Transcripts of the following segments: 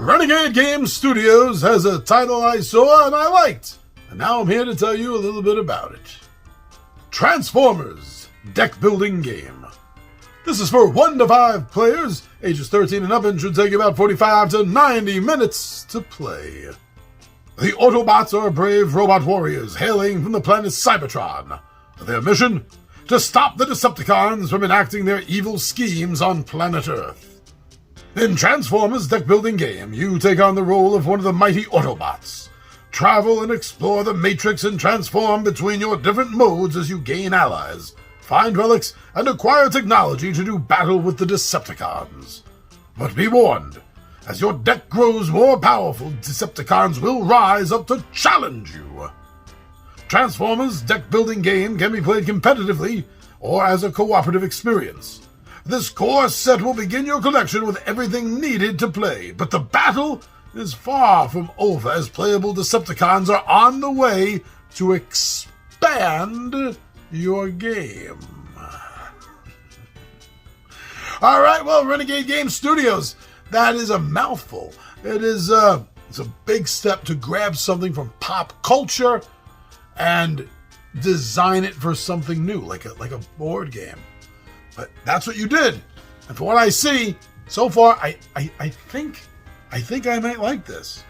Renegade Game Studios has a title I saw and I liked, and now I'm here to tell you a little bit about it. Transformers Deck Building Game. This is for 1 to 5 players, ages 13 and up, and should take about 45 to 90 minutes to play. The Autobots are brave robot warriors hailing from the planet Cybertron. Their mission? To stop the Decepticons from enacting their evil schemes on planet Earth. In Transformers Deck Building Game, you take on the role of one of the mighty Autobots. Travel and explore the Matrix and transform between your different modes as you gain allies, find relics, and acquire technology to do battle with the Decepticons. But be warned, as your deck grows more powerful, Decepticons will rise up to challenge you. Transformers Deck Building Game can be played competitively or as a cooperative experience. This core set will begin your collection with everything needed to play, but the battle is far from over as playable Decepticons are on the way to expand your game. Alright, well, Renegade Game Studios, that is a mouthful. It's a big step to grab something from pop culture and design it for something new, like a board game. But that's what you did. And from what I see, so far, I think I might like this.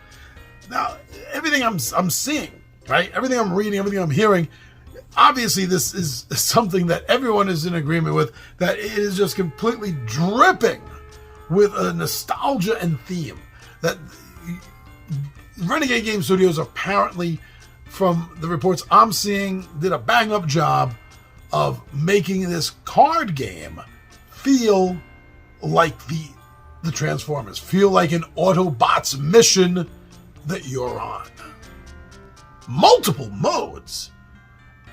Now, everything I'm seeing, right? Everything I'm reading, everything I'm hearing, obviously this is something that everyone is in agreement with, that it is just completely dripping with a nostalgia and theme. That Renegade Game Studios apparently, from the reports I'm seeing, did a bang-up job of making this card game feel like the Transformers, feel like an Autobots mission that you're on. Multiple modes.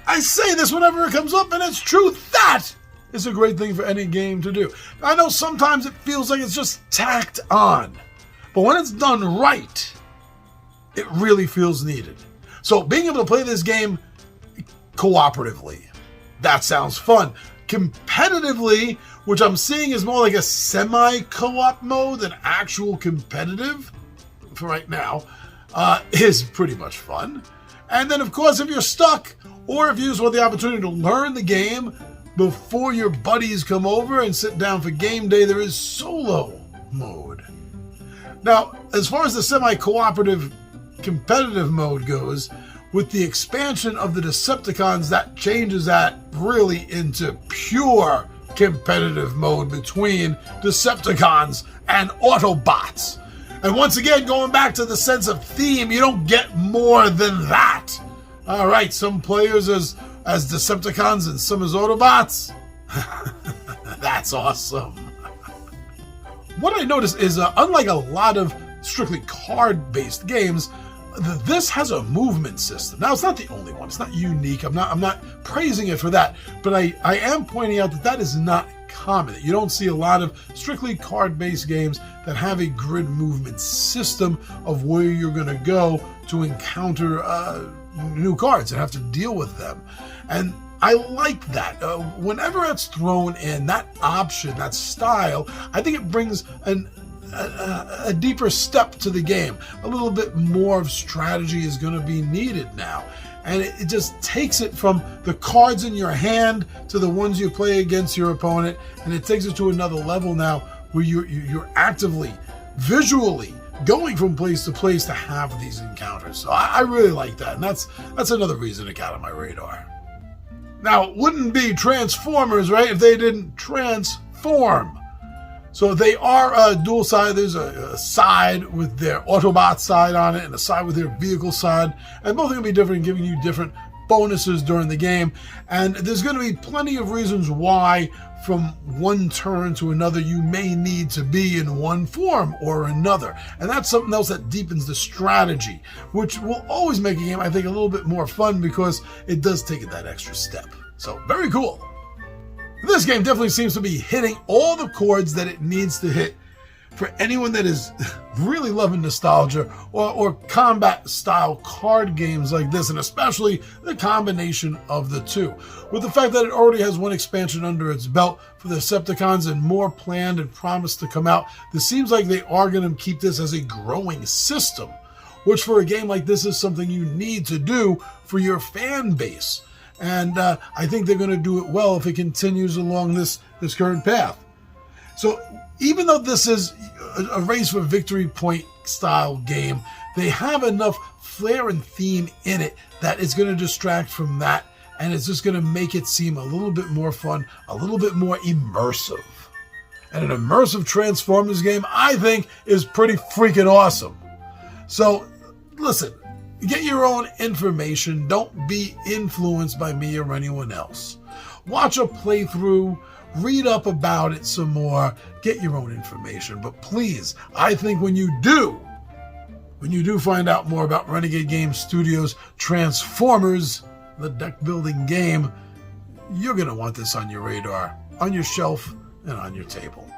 I say this whenever it comes up, and it's true. That is a great thing for any game to do. I know sometimes it feels like it's just tacked on, but when it's done right, it really feels needed. So being able to play this game cooperatively, that sounds fun. Competitively, which I'm seeing is more like a semi-co-op mode than actual competitive for right now, is pretty much fun. And then, of course, if you're stuck, or if you just want the opportunity to learn the game before your buddies come over and sit down for game day, there is solo mode. Now, as far as the semi-cooperative competitive mode goes, with the expansion of the Decepticons, that changes that really into pure competitive mode between Decepticons and Autobots. And once again, going back to the sense of theme, you don't get more than that. All right, some players as Decepticons and some as Autobots. That's awesome. What I noticed is, unlike a lot of strictly card-based games, this has a movement system. Now, it's not the only one. It's not unique. I'm not praising it for that. But I am pointing out that is not common. You don't see a lot of strictly card-based games that have a grid movement system of where you're going to go to encounter new cards and have to deal with them. And I like that. Whenever it's thrown in, that option, that style, I think it brings a deeper step to the game. A little bit more of strategy is going to be needed now. And it just takes it from the cards in your hand to the ones you play against your opponent, and it takes it to another level now where you're actively, visually going from place to place to have these encounters. So I really like that, and that's another reason it got on my radar. Now, it wouldn't be Transformers, right, if they didn't transform. So they are dual side. There's a side with their Autobot side on it and a side with their vehicle side. And both are going to be different, giving you different bonuses during the game. And there's going to be plenty of reasons why from one turn to another you may need to be in one form or another. And that's something else that deepens the strategy, which will always make a game, I think, a little bit more fun because it does take it that extra step. So very cool. This game definitely seems to be hitting all the chords that it needs to hit for anyone that is really loving nostalgia or combat-style card games like this, and especially the combination of the two. With the fact that it already has one expansion under its belt for the Decepticons and more planned and promised to come out, this seems like they are going to keep this as a growing system, which for a game like this is something you need to do for your fan base. And I think they're going to do it well if it continues along this current path. So even though this is a race for victory point style game, they have enough flair and theme in it that it's going to distract from that, and it's just going to make it seem a little bit more fun, a little bit more immersive. And an immersive Transformers game, I think, is pretty freaking awesome. So listen, get your own information. Don't be influenced by me or anyone else. Watch a playthrough, read up about it some more, get your own information. But please, I think when you do find out more about Renegade Game Studios' Transformers, the deck building game, you're going to want this on your radar, on your shelf, and on your table.